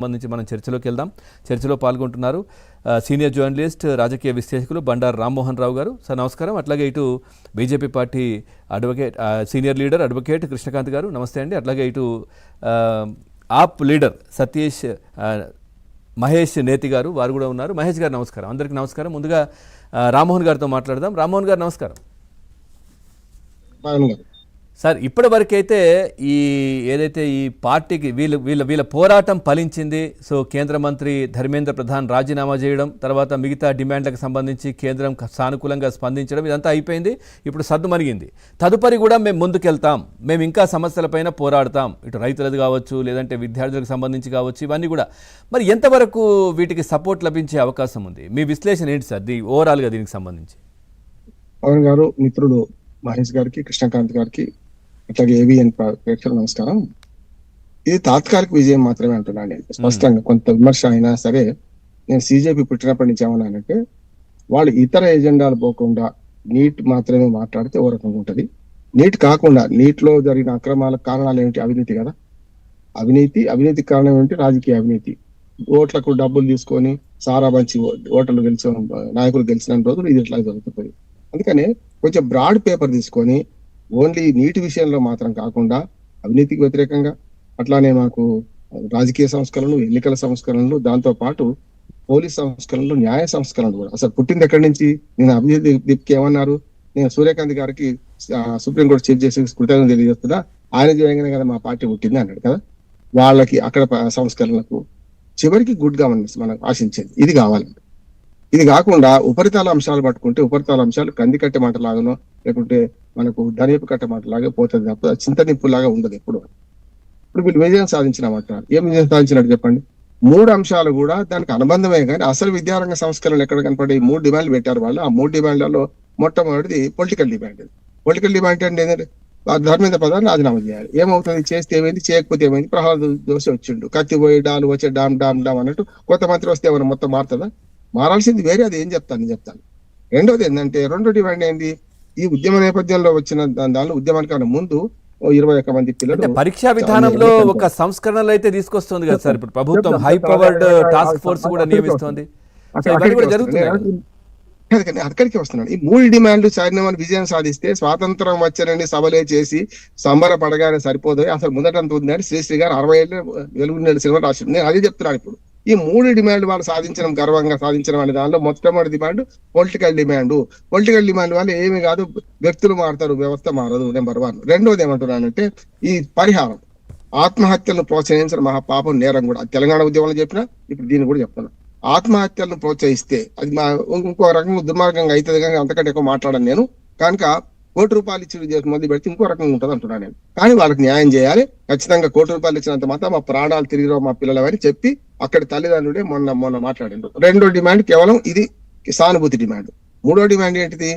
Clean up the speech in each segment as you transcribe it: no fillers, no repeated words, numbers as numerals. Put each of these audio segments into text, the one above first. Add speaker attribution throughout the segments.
Speaker 1: సంబంధించి మనం చర్చలోకి వెళ్దాం. చర్చలో పాల్గొంటున్నారు సీనియర్ జర్నలిస్ట్ రాజకీయ విశ్లేషకులు బండారు రామ్మోహన్ రావు గారు. సార్ నమస్కారం. అట్లాగే ఇటు BJP party advocate senior leader advocate Krishnakant గారు నమస్తే అండి. అట్లాగే ఇటు ఆప్ లీడర్ సతీష్ మహేష్ నేతి గారు వారు కూడా ఉన్నారు. మహేష్ గారు నమస్కారం. అందరికీ నమస్కారం. ముందుగా రామ్మోహన్ గారితో మాట్లాడదాం. రామ్మోహన్ గారు నమస్కారం. సార్ ఇప్పటి వరకైతే ఏదైతే ఈ పార్టీకి వీళ్ళ పోరాటం ఫలించింది. సో కేంద్ర మంత్రి ధర్మేంద్ర ప్రధాన్ రాజీనామా చేయడం, తర్వాత మిగతా డిమాండ్లకు సంబంధించి కేంద్రం సానుకూలంగా స్పందించడం, ఇదంతా అయిపోయింది. ఇప్పుడు సద్దు మరిగింది. తదుపరి కూడా మేము ముందుకెళ్తాం, మేము ఇంకా సమస్యలపైన పోరాడతాం, ఇటు రైతులది కావచ్చు, లేదంటే విద్యార్థులకు సంబంధించి కావచ్చు, ఇవన్నీ కూడా. మరి ఎంతవరకు వీటికి సపోర్ట్ లభించే అవకాశం ఉంది? మీ విశ్లేషణ ఏంటి సార్ ఓవరాల్గా దీనికి సంబంధించి?
Speaker 2: పవన్ గారు, మిత్రుడు మహేష్ గారికి, కృష్ణకాంత్ గారికి, అట్లాగే ఏవిఎన్ ప్రేక్షకులు నమస్కారం. ఇది తాత్కాలిక విజయం మాత్రమే అంటున్నాను నేను స్పష్టంగా. కొంత విమర్శ అయినా సరే నేను సిజేపీ పుట్టినప్పటి నుంచి ఏమన్నానంటే, వాళ్ళు ఇతర ఎజెండాలు పోకుండా నీట్ మాత్రమే మాట్లాడితే ఓ రకంగా ఉంటుంది. నీట్ కాకుండా నీటిలో జరిగిన అక్రమాల కారణాలు ఏమిటి? అవినీతి కదా. అవినీతి కారణం ఏమిటి? రాజకీయ అవినీతి. ఓట్లకు డబ్బులు తీసుకొని సారా బంచి ఓటర్లు గెలిచిన నాయకులు గెలిచిన రోజులు ఇది ఇట్లా జరుగుతుంది. అందుకనే కొంచెం బ్రాడ్ పేపర్ తీసుకొని ఓన్లీ నీటి విషయంలో మాత్రం కాకుండా అవినీతికి వ్యతిరేకంగా, అట్లానే మాకు రాజకీయ సంస్కరణలు, ఎన్నికల సంస్కరణలు, దాంతో పాటు పోలీస్ సంస్కరణలు, న్యాయ సంస్కరణలు కూడా. అసలు పుట్టింది ఎక్కడి నుంచి? నేను అభివృద్ధి దీప్కి ఏమన్నారు, నేను సూర్యకాంత్ గారికి సుప్రీంకోర్టు చీఫ్ జస్టిస్ కృతజ్ఞతలు తెలియజేస్తుందా, ఆయన చేయగానే కదా మా పార్టీ పుట్టింది అన్నాడు కదా. వాళ్ళకి అక్కడ సంస్కరణలకు చివరికి గుడ్ గవర్నెన్స్ మనకు ఆశించేది. ఇది కావాలండి. ఇది కాకుండా ఉపరితల అంశాలు పట్టుకుంటే ఉపరితల అంశాలు కందికట్టె మాటలాగానో లేకుంటే మనకు ధనియపు కట్ట మాటలాగా పోతుంది తప్ప చింతనిప్పులాగా ఉండదు ఎప్పుడు. ఇప్పుడు వీళ్ళు విజయం సాధించినామంటారు. ఏం విజయం సాధించినట్టు చెప్పండి? 3 అంశాలు కూడా దానికి అనుబంధమే. కానీ అసలు విద్యారంగ సంస్కరణలు ఎక్కడ కనపడే? 3 డిమాండ్లు పెట్టారు వాళ్ళు. ఆ 3 డిమాండ్లలో మొట్టమొదటిది పొలిటికల్ డిమాండ్. పొలిటికల్ డిమాండ్ అంటే ఏంటంటే ధర్మేంద్ర ప్రధాన్ రాజీనామా చేయాలి. ఏమవుతుంది? చేస్తే ఏమైంది, చేయకపోతే ఏమైంది? ప్రహ్లాద్ జోషి వచ్చిండు, కత్తి పోయి డాలు వచ్చే డామ్ డామ్ డామ్ అన్నట్టు కొత్త మంత్రి వస్తే ఏమైనా మొత్తం మారుతుందా? మారాల్సింది వేరే. అది ఏం చెప్తాను నేను చెప్తాను. రెండోది ఏంటంటే, రెండో డిమాండ్ ఏంది? ఈ ఉద్యమ నేపథ్యంలో వచ్చిన దానిలో ఉద్యమానికన్నా ముందు 21 మంది పిల్లలు
Speaker 1: పరీక్షా విధానంలో ఒక సంస్కరణలు అయితే తీసుకొస్తుంది కదా సార్. ఇప్పుడు ప్రభుత్వం హై పవర్డ్ టాస్క్ ఫోర్స్ కూడా నియమిస్తోంది.
Speaker 2: అక్కడికి వస్తున్నాడు. ఈ 3 డిమాండ్లు సాధిన విజయం సాధిస్తే స్వాతంత్రం వచ్చారని సభలే చేసి సంబరపడగానే సరిపోదు. అసలు ముందటంత ఉంది అని శ్రీశ్రీ గారు 60 ఏళ్ళు వెలుగునేడు సినిమా రాసింది. నేను అదే చెప్తున్నాను. ఇప్పుడు ఈ 3 డిమాండ్ వాళ్ళు సాధించడం, గర్వంగా సాధించడం అనే దానిలో మొట్టమొదటి demand political demand. Political demand వల్ల ఏమి కాదు, వ్యక్తులు మారుతారు, వ్యవస్థ మారదు. నెంబర్ 1. రెండోది ఏమంటున్నానంటే, ఈ పరిహారం, ఆత్మహత్యలను ప్రోత్సహించడం మహాపాపం, నేరం కూడా. తెలంగాణ ఉద్యమంలో చెప్పినా ఇప్పుడు దీన్ని కూడా చెప్తున్నా. ఆత్మహత్యలను ప్రోత్సహిస్తే అది ఇంకో రకంగా దుర్మార్గంగా అవుతుంది. కానీ అంతకంటే ఎక్కువ మాట్లాడను నేను. కనుక ₹1 ఇచ్చి మొదలు పెడితే ఇంకో రకంగా ఉంటుంది అంటున్నాను నేను. కానీ వాళ్ళకి న్యాయం చేయాలి. ఖచ్చితంగా ₹1 ఇచ్చినంత మాత్రం మా ప్రాణాలు తిరిగిరావు మా పిల్లలవని చెప్పి అక్కడి తల్లిదండ్రుడే మొన్న మాట్లాడిండు. రెండో డిమాండ్ కేవలం ఇది సానుభూతి డిమాండ్. మూడో డిమాండ్ ఏంటిది?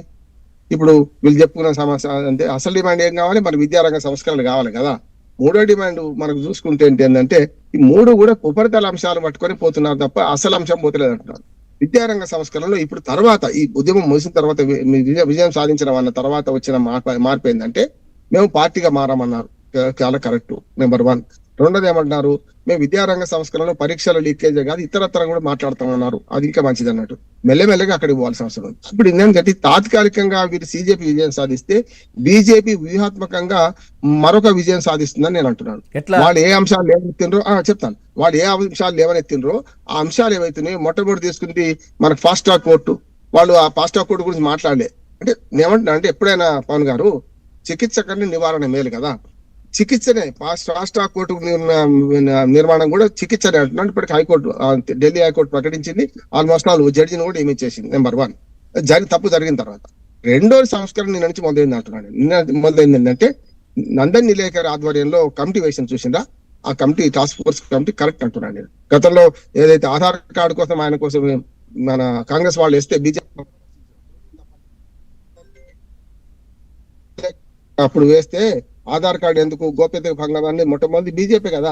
Speaker 2: ఇప్పుడు వీళ్ళు చెప్పుకున్న సమస్య అంటే అసలు డిమాండ్ ఏం కావాలి? మన విద్యారంగ సంస్కరణలు కావాలి కదా. మూడో డిమాండ్ మనకు చూసుకుంటే ఏంటంటే, ఈ 3 కూడా ఉపరితల అంశాలు పట్టుకొని పోతున్నారు తప్ప అసలు అంశం పోతలేదు అంటున్నారు. విద్యారంగ సంస్కరణలో ఇప్పుడు తర్వాత ఈ ఉద్యమం ముగిసిన తర్వాత విజయం సాధించడం అన్న తర్వాత వచ్చిన మార్పు ఏంటంటే, మేము పార్టీగా మారామన్నారు. చాలా కరెక్ట్. నెంబర్ 1. రెండోది ఏమంటున్నారు? మేము విద్యారంగ సంస్కరణలో పరీక్షల లీకేజ్ కాదు ఇతరత్ర కూడా మాట్లాడతామన్నారు. అది ఇంకా మంచిది అన్నట్టు మెల్లమెల్లగా అక్కడికి పోవాల్సిన అవసరం ఉంది. ఇప్పుడు ఏంటంటే, తాత్కాలికంగా వీరు సిజేపీ విజయం సాధిస్తే బీజేపీ వ్యూహాత్మకంగా మరొక విజయం సాధిస్తుందని నేను అంటున్నాను. వాళ్ళు ఏ అంశాలు లేవనెత్తినరో చెప్తాను. వాళ్ళు ఏ అంశాలు లేవనెత్తినరో ఆ అంశాలు ఏవైతున్నాయో మొట్టమొదటి తీసుకుంటే మనకు ఫాస్ట్ ట్రాక్ కోర్టు. వాళ్ళు ఆ ఫాస్ట్ ట్రాక్ కోర్టు గురించి మాట్లాడలే. అంటే నేమంటున్నా అంటే, ఎప్పుడైనా పవన్ గారు, చికిత్స కన్నా నివారణ మేలు కదా. చికిత్సనే ఫాస్ట్ ట్రాక్ కోర్టు నిర్మాణం కూడా చికిత్సనే అంటున్నాను. ఇప్పటికి హైకోర్టు, ఢిల్లీ హైకోర్టు ప్రకటించింది. ఆల్మోస్ట్ ఆల్ జడ్జిని కూడా నియమించేసింది. నెంబర్ 1 తప్పు జరిగిన తర్వాత. రెండోది సంస్కరణ నిన్న నుంచి మొదలైంది అంటున్నాను. మొదలైంది ఏంటంటే, నందన్ నిలేకర్ ఆధ్వర్యంలో కమిటీ వేసిన చూసిందా? ఆ committee, task force committee correct అంటున్నాను నేను. గతంలో ఏదైతే ఆధార్ కార్డు కోసం ఆయన కోసం మన కాంగ్రెస్ వాళ్ళు వేస్తే బీజేపీ అప్పుడు వేస్తే ఆధార్ కార్డు ఎందుకు, గోప్యత భంగం అని మొట్టమొదటి బీజేపీ కదా.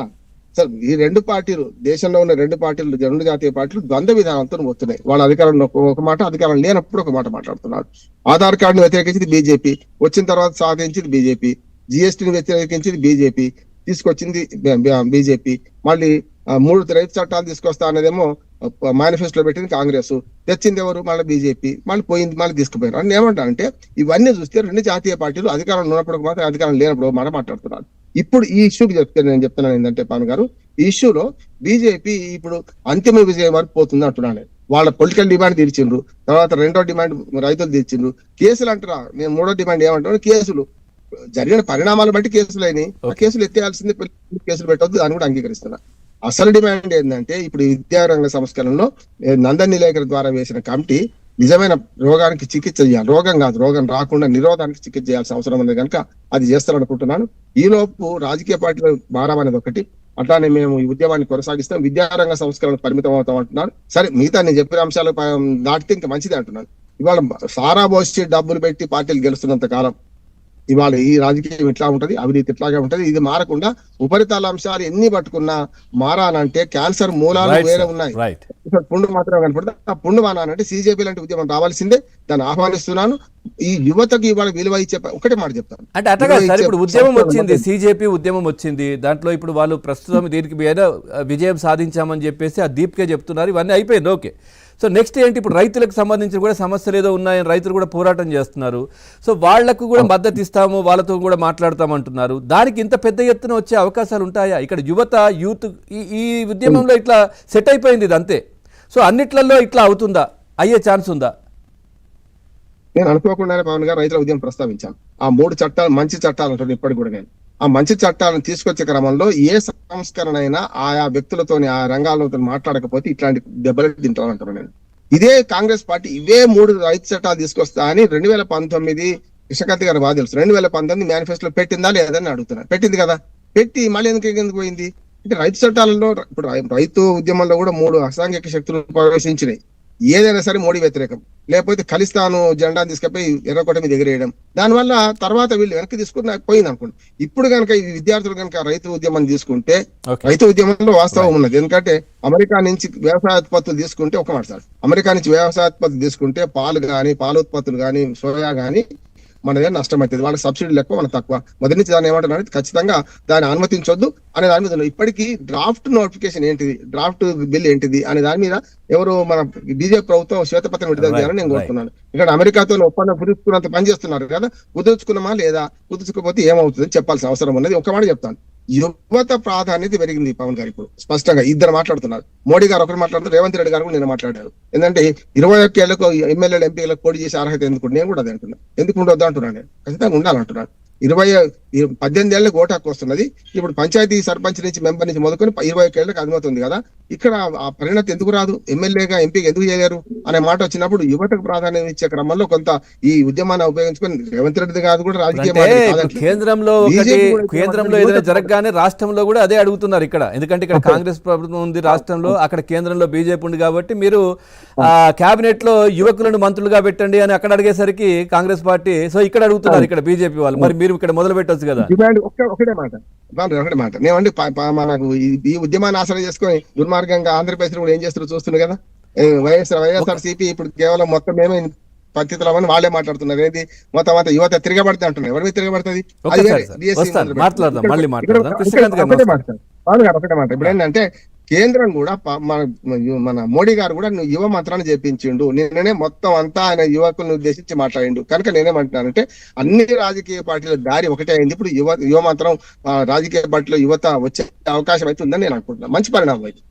Speaker 2: సార్, ఈ 2 పార్టీలు, దేశంలో ఉన్న 2 పార్టీలు, 2 జాతీయ పార్టీలు ద్వంద్వ విధానాలతో పోతున్నాయి. వాళ్ళ అధికారంలో ఒక మాట, అధికారం లేనప్పుడు ఒక మాట మాట్లాడుతున్నారు. ఆధార్ కార్డును వ్యతిరేకించింది బీజేపీ, వచ్చిన తర్వాత సాధించింది బీజేపీ. జిఎస్టీని వ్యతిరేకించింది బీజేపీ, తీసుకొచ్చింది బీజేపీ. మళ్ళీ 3 రైతు చట్టాలు తీసుకొస్తా అనేదేమో మేనిఫెస్టోలో పెట్టింది కాంగ్రెస్, తెచ్చింది ఎవరు? మళ్ళీ బీజేపీ, మళ్ళీ పోయింది, మళ్ళీ తీసుకుపోయారు అని ఏమంటారంటే ఇవన్నీ చూస్తే 2 జాతీయ పార్టీలు అధికారంలో ఉన్నప్పుడు మాత్రం అధికారం లేనప్పుడు మాట మాట్లాడుతున్నారు. ఇప్పుడు ఈ ఇష్యూకి నేను చెప్తున్నాను ఏంటంటే పవన్ గారు, ఈ ఇష్యూలో బీజేపీ ఇప్పుడు అంతిమ విజయం వరకు పోతుంది అంటున్నాను. వాళ్ళ పొలిటికల్ డిమాండ్ తీర్చిండ్రు, తర్వాత 2వ డిమాండ్ రైతులు తీర్చిండ్రు. కేసులు అంటారా? నేను 3వ డిమాండ్ ఏమంటాను, కేసులు జరిగిన పరిణామాలు బట్టి కేసులు అయినాయి, ఆ కేసులు ఎత్తేయాల్సింది, కేసులు పెట్టవద్దు, దాన్ని కూడా అంగీకరిస్తున్నా. అసలు డిమాండ్ ఏంటంటే ఇప్పుడు విద్యారంగ సంస్కరణలో నందన్ నిలేకర్ ద్వారా వేసిన కమిటీ నిజమైన రోగానికి చికిత్స చేయాలి, రోగం కాదు, రోగం రాకుండా నిరోధానికి చికిత్స చేయాల్సిన అవసరం ఉంది కనుక అది చేస్తారనుకుంటున్నాను. ఈ లోపు రాజకీయ పార్టీలు మారమనేది ఒకటి, అట్లానే మేము ఈ ఉద్యమాన్ని కొనసాగిస్తాం, విద్యారంగ సంస్కరణ పరిమితం అవుతాం అంటున్నారు. సరే, మిగతా నేను చెప్పిన అంశాలు దాటితే ఇంకా మంచిది అంటున్నాను. ఇవాళ సారా పోసి డబ్బులు పెట్టి పార్టీలు గెలుస్తున్నంత కాలం ఇవాళ ఈ రాజకీయం ఇట్లా ఉంటది, అవినీతి ఇట్లాగే ఉంటది. ఇది మారకుండా ఉపరితల అంశాలు ఎన్ని పట్టుకున్నా మారాలంటే క్యాన్సర్ మూలాలు వేరే ఉన్నాయి, పుండు మాత్రమే కనపడుతుంది. ఆ పుండు మానాలంటే సిజేపీ లాంటి ఉద్యమం రావాల్సిందే, దాన్ని ఆహ్వానిస్తున్నాను. ఈ యువతకి ఇవాళ విలువ ఇచ్చే ఒకటే మాట చెప్తాను.
Speaker 1: అంటే అట్టగా సార్, ఇప్పుడు ఉద్యమం వచ్చింది, సిజేపీ ఉద్యమం వచ్చింది, దాంట్లో ఇప్పుడు వాళ్ళు ప్రస్తుతం దీనికి మీద విజయం సాధించామని చెప్పేసి ఆ దీప్కే చెప్తున్నారు, ఇవన్నీ అయిపోయింది, ఓకే. సో నెక్స్ట్ ఏంటి? ఇప్పుడు రైతులకు సంబంధించి కూడా సమస్యలు ఏదో ఉన్నాయని రైతులు కూడా పోరాటం చేస్తున్నారు. సో వాళ్లకు కూడా మద్దతు ఇస్తాము, వాళ్ళతో కూడా మాట్లాడతామంటున్నారు. దానికి ఇంత పెద్ద ఎత్తున వచ్చే అవకాశాలు ఉంటాయా? ఇక్కడ యూత్ ఈ ఉద్యమంలో ఇట్లా సెట్ అయిపోయింది ఇది అంతే. సో అన్నిట్లలో ఇట్లా అవుతుందా? అయ్యే ఛాన్స్ ఉందా?
Speaker 2: నేను అనుకోకుండానే పవన్ గారు రైతుల ఉద్యమం ప్రస్తావించాను. ఆ 3 చట్టాలు మంచి చట్టాలు అంటారు ఇప్పటికి కూడా. నేను ఆ మంచి చట్టాలను తీసుకొచ్చే క్రమంలో ఏ సంస్కరణ అయినా ఆయా వ్యక్తులతోని ఆ రంగాలతో మాట్లాడకపోతే ఇట్లాంటి దెబ్బలు తింటానంటారు. నేను ఇదే కాంగ్రెస్ పార్టీ ఇవే 3 రైతు చట్టాలు తీసుకొస్తా అని 2019 కృష్ణకాంత్ గారు బాగా తెలుసు, 2019 మేనిఫెస్టోలో పెట్టిందా లేదని అడుగుతున్నారు. పెట్టింది కదా, పెట్టి మళ్ళీ ఎందుకు పోయింది అంటే రైతు చట్టాలలో ఇప్పుడు రైతు ఉద్యమంలో కూడా 3 అసాంఘిక శక్తులు ప్రవేశించినాయి. ఏదైనా సరే మోడీ వ్యతిరేకం, లేకపోతే ఖలిస్తాను జెండా తీసుకపోయి ఎర్రకోట మీద ఎగిరేయడం, దానివల్ల తర్వాత వీళ్ళు వెనక్కి తీసుకుని పోయింది అనుకోండి. ఇప్పుడు కనుక ఈ విద్యార్థులు కనుక రైతు ఉద్యమం తీసుకుంటే, రైతు ఉద్యమంలో వాస్తవం ఉన్నది. ఎందుకంటే అమెరికా నుంచి వ్యవసాయ ఉత్పత్తులు తీసుకుంటే ఒక మాట సార్, అమెరికా నుంచి వ్యవసాయ ఉత్పత్తులు తీసుకుంటే పాలు కానీ, పాల ఉత్పత్తులు కానీ, సోయా కానీ మనదే నష్టం అవుతుంది. వాళ్ళకి సబ్సిడీలు ఎక్కువ, మనకు తక్కువ. మొదటి నుంచి దాన్ని ఏమంటున్నారు, ఖచ్చితంగా దాన్ని అనుమతించొద్దు అనే దాని మీద ఇప్పటికీ డ్రాఫ్ట్ నోటిఫికేషన్ ఏంటిది, డ్రాఫ్ట్ బిల్ ఏంటిది అనే దాని మీద ఎవరు మన బీజేపీ ప్రభుత్వం శ్వేతపత్రం విడుదల చేయాలని నేను కోరుతున్నాను. ఇక్కడ అమెరికాతో ఒప్పందం కుదుర్చుకున్నంత పని చేస్తున్నారు కదా, కుదుర్చుకున్నామా లేదా, కుదుర్చుకోకపోతే ఏమవుతుందని చెప్పాల్సిన అవసరం ఉన్నది. ఒక మాట చెప్తాను, యువత ప్రాధాన్యత పెరిగింది పవన్ గారు. ఇప్పుడు స్పష్టంగా ఇద్దరు మాట్లాడుతున్నారు, మోడీ గారు ఒకరు మాట్లాడుతున్నారు, రేవంత్ రెడ్డి గారు కూడా నేను మాట్లాడారు. ఎందుకంటే 21 ఏళ్లకు ఎమ్మెల్యేలు ఎంపీలకు పోటీ చేసే అర్హత ఎందుకు, నేను కూడా అదే అంటున్నాను. ఎందుకు ఉండొద్దు అంటున్నాను, నేను ఖచ్చితంగా ఉండాలంటున్నాను. 18 ఏళ్ళకి ఓటు హక్కు వస్తున్నది. ఇప్పుడు పంచాయతీ సర్పంచ్ నుంచి మెంబర్ నుంచి మొదలుకొని 21 ఏళ్ళకి అనుమతి ఉంది కదా. ఇక్కడ ఆ పరిణతి ఎందుకు రాదు, ఎమ్మెల్యేగా ఎంపీగా ఎందుకు చేయలేరు అనే మాట వచ్చినప్పుడు యువతకు ప్రాధాన్యత ఇచ్చే క్రమంలో కొంత ఈ ఉద్యమాన్ని ఉపయోగించుకొని రేవంత్ రెడ్డి గారు కూడా రాజకీయ
Speaker 1: కేంద్రంలో ఏదైనా జరగగానే రాష్ట్రంలో కూడా అదే అడుగుతున్నారు ఇక్కడ. ఎందుకంటే ఇక్కడ కాంగ్రెస్ ప్రభుత్వం ఉంది రాష్ట్రంలో, అక్కడ కేంద్రంలో బీజేపీ ఉంది కాబట్టి మీరు కేబినెట్ లో యువకులను మంత్రులుగా పెట్టండి అని అక్కడ అడిగేసరికి కాంగ్రెస్ పార్టీ, సో ఇక్కడ అడుగుతున్నారు ఇక్కడ బీజేపీ వాళ్ళు. మరి మీరు ఇక్కడ మొదలు పెట్టొచ్చు కదా.
Speaker 2: ఒకటే మాట నేనండి, మనకు ఈ ఉద్యమాన్ని ఆసరా చేసుకొని దుర్మార్గంగా ఆంధ్రప్రదేశ్ కూడా ఏం చేస్తారో చూస్తున్నారు కదా. వైఎస్ఆర్సీపీ ఇప్పుడు కేవలం మొత్తం ఏమో పరిస్థితులు అని వాళ్ళే మాట్లాడుతున్నారు. ఏంటి మొత్తం అంతా యువత తిరగబడితే అంటున్నారు. ఎవరి మీద తిరగబడుతుంది? ఒకటే మాట ఇప్పుడు ఏంటంటే కేంద్రం కూడా మన మోడీ గారు కూడా యువ మంత్రాన్ని చేపించిండు. నిన్ననే మొత్తం అంతా ఆయన యువకులను ఉద్దేశించి మాట్లాడిండు. కనుక నేనేమంటున్నానంటే అన్ని రాజకీయ పార్టీల దారి ఒకటే అయింది. ఇప్పుడు యువ మంత్రం రాజకీయ పార్టీలో యువత వచ్చే అవకాశం అయితే ఉందని నేను అనుకుంటున్నాను. మంచి పరిణామం అయితే.